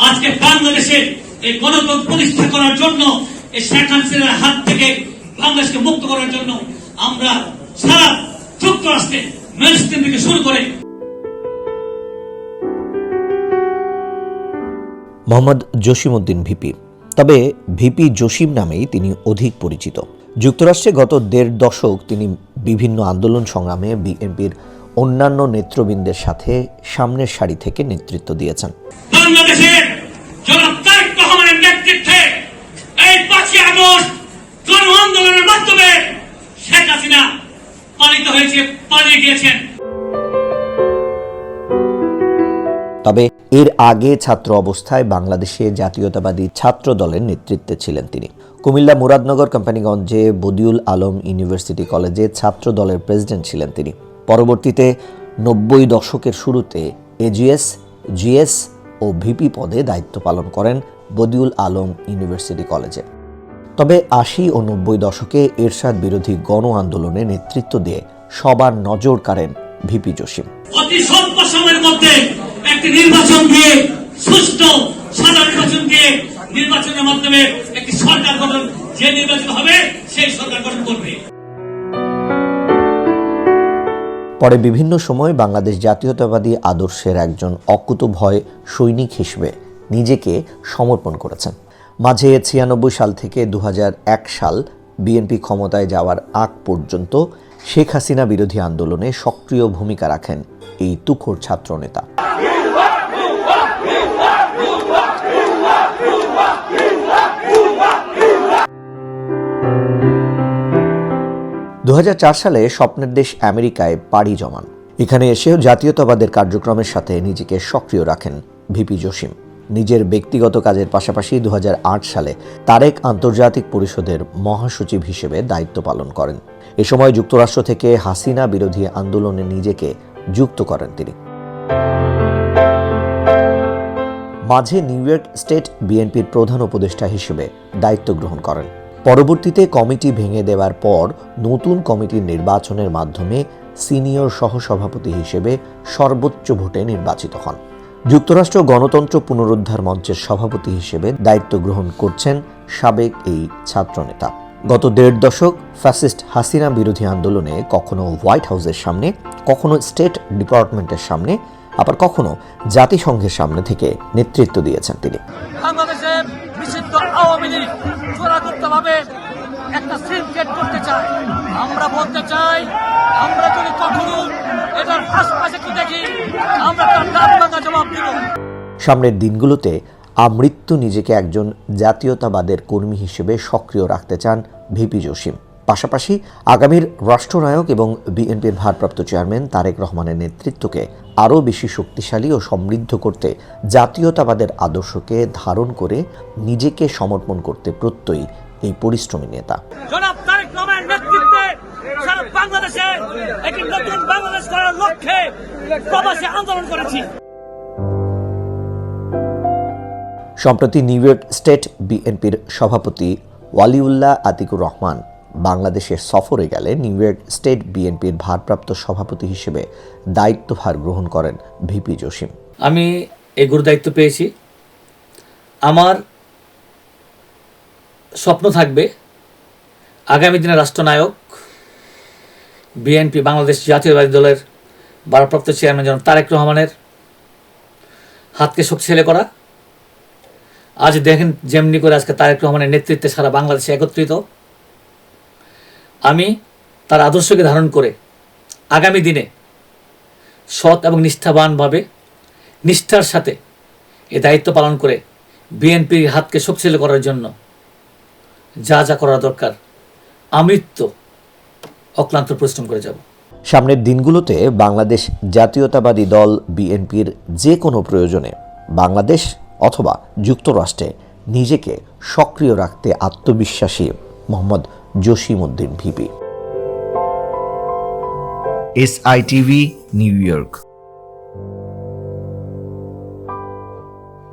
আজকে বাংলাদেশের এই গণতন্ত্র প্রতিষ্ঠা করার জন্য এই শেখ হাসিনার হাত থেকে বাংলাদেশকে মুক্ত করার জন্য আমরা সারা যুক্তরাষ্ট্রে মেনস্ট্রিম থেকে শুরু করে মোহাম্মদ জসিমউদ্দিন ভিপি। তবে ভিপি জসিম নামেই তিনি অধিক পরিচিত। যুক্তরাষ্ট্রে গত ১.৫ দশক তিনি বিভিন্ন আন্দোলন সংগ্রামে বিএনপির অন্যান্য নেতৃবৃন্দের সাথে সামনের সারি থেকে নেতৃত্ব দিয়েছেন। বাংলাদেশের জনাব তারেক রহমানের নেতৃত্বে এই ৫ই আগস্ট গণ আন্দোলনের মাধ্যমে শেখ হাসিনা পালিয়ে গিয়েছেন। তবে এর আগে ছাত্র অবস্থায় বাংলাদেশে জাতীয়তাবাদী ছাত্র দলের নেতৃত্বে ছিলেন তিনি। কুমিল্লা মুরাদনগর কোম্পানিগঞ্জে বদিউল আলম ইউনিভার্সিটি কলেজে ছাত্র দলের প্রেসিডেন্ট ছিলেন তিনি। পরবর্তীতে ৯০ দশকের শুরুতে এজিএস, জিএস ও ভিপি পদে দায়িত্ব পালন করেন বদিউল আলম ইউনিভার্সিটি কলেজে। তবে ৮০ ও ৯০ দশকে এরশাদ বিরোধী গণ আন্দোলনে নেতৃত্ব দিয়ে সবার নজর কাড়েন ভিপি জসিম। অতি স্বল্প সময়ের মধ্যে একটি নির্বাচন দিয়ে, সুষ্ঠু সাধারণ নির্বাচন দিয়ে, নির্বাচনের মাধ্যমে একটি সরকার গঠন, যে নির্বাচন হবে সেই সরকার গঠন করবে। পরে বিভিন্ন সময় বাংলাদেশ জাতীয়তাবাদী আদর্শের একজন অকুতোভয় সৈনিক হিসেবে নিজেকে সমর্পণ করেছেন। মাঝে ৯৬ সাল থেকে ২০০১ সাল বিএনপি ক্ষমতায় যাওয়ার আগ পর্যন্ত শেখ হাসিনা বিরোধী আন্দোলনে সক্রিয় ভূমিকা রাখেন এই তুখোড় ছাত্রনেতা। ২০০৪ সালে স্বপ্নের দেশ আমেরিকায় পাড়ি জমান। এখানে এসেও জাতীয়তাবাদের কার্যক্রমের সাথে নিজেকে সক্রিয় রাখেন ভিপি জসিম। নিজের ব্যক্তিগত কাজের পাশাপাশি ২০০৮ সালে তারেক আন্তর্জাতিক পরিষদের মহাসচিব হিসেবে দায়িত্ব পালন করেন। এ সময় যুক্তরাষ্ট্র থেকে হাসিনা বিরোধী আন্দোলনে নিজেকে যুক্ত করেন তিনি। মাঝে নিউ ইয়র্ক স্টেট বিএনপির প্রধান উপদেষ্টা হিসেবে দায়িত্ব গ্রহণ করেন। পরবর্তীতে কমিটি ভেঙে দেওয়ার পর নতুন কমিটির নির্বাচনের মাধ্যমে সিনিয়র সহসভাপতি হিসেবে সর্বোচ্চ ভোটে নির্বাচিত হন। যুক্তরাষ্ট্র গণতন্ত্র পুনরুদ্ধার মঞ্চের সভাপতি হিসেবে দায়িত্ব গ্রহণ করছেন সাবেক এই ছাত্রনেতা। গত ১.৫ দশক ফ্যাসিস্ট হাসিনা বিরোধী আন্দোলনে কখনো হোয়াইট হাউসের সামনে, কখনো স্টেট ডিপার্টমেন্টের সামনে, আবার কখনো জাতিসংঘের সামনে থেকে নেতৃত্ব দিয়েছেন তিনি। বাংলাদেশে নিষিদ্ধ আওয়ামী লীগ চূড়ান্তভাবে একটা সিনক্রেট করতে চায়। আমরা বলতে চাই, আমরা যদি কখনো এটার আশপাশে কি দেখি, আমরা তার দাঁত ভাঙা জবাব দিব। সামনের দিনগুলোতে আমৃত্যু নিজেকে একজন জাতীয়তাবাদের কর্মী হিসেবে সক্রিয় রাখতে চান ভিপি জসিম। পাশাপাশি আগামীর রাষ্ট্রনায়ক এবং বিএনপির ভারপ্রাপ্ত চেয়ারম্যান তারেক রহমানের নেতৃত্বকে আরও বেশি শক্তিশালী ও সমৃদ্ধ করতে জাতীয়তাবাদের আদর্শকে ধারণ করে নিজেকে সমর্পণ করতে প্রত্যয়ী এই পরিশ্রমী নেতা। জনাব তারেক রহমানের নেতৃত্বে সারা বাংলাদেশে একটি নতুন বাংলাদেশ গড়ার লক্ষ্যে প্রবাসী আন্দোলন করেছি। সম্প্রতি নিউ ইয়র্ক স্টেট বিএনপির সভাপতি ওয়ালিউল্লাহ আতিকুর রহমান বাংলাদেশের সফরে গেলে নিউ ইয়র্ক স্টেট বিএনপির ভারপ্রাপ্ত সভাপতি হিসেবে দায়িত্বভার গ্রহণ করেন ভিপি জসিম। আমি এই গুরু দায়িত্ব পেয়েছি। আমার স্বপ্ন থাকবে আগামী দিনে রাষ্ট্রনায়ক, বিএনপি বাংলাদেশ জাতীয়তাবাদী দলের ভারপ্রাপ্ত চেয়ারম্যান জনাব তারেক রহমানের হাতকে শক্তিশালী করা। আজ দেখেন যেমনি করে আজকে তারেক রহমানের নেতৃত্বে সারা বাংলাদেশে একত্রিত। আমি তার আদর্শকে ধারণ করে আগামী দিনে সৎ এবং নিষ্ঠাবানভাবে, নিষ্ঠার সাথে এই দায়িত্ব পালন করে বিএনপির হাতকে শক্তিশালী করার জন্য যা যা করা দরকার আমৃত্যু অক্লান্ত পরিশ্রম করে যাব। সামনের দিনগুলোতে বাংলাদেশ জাতীয়তাবাদী দল বিএনপির যে কোনো প্রয়োজনে বাংলাদেশ অথবা যুক্তরাষ্ট্রে নিজেকে সক্রিয় রাখতে আত্মবিশ্বাসী Mohammad Jasimuddin VP. SITV, new York.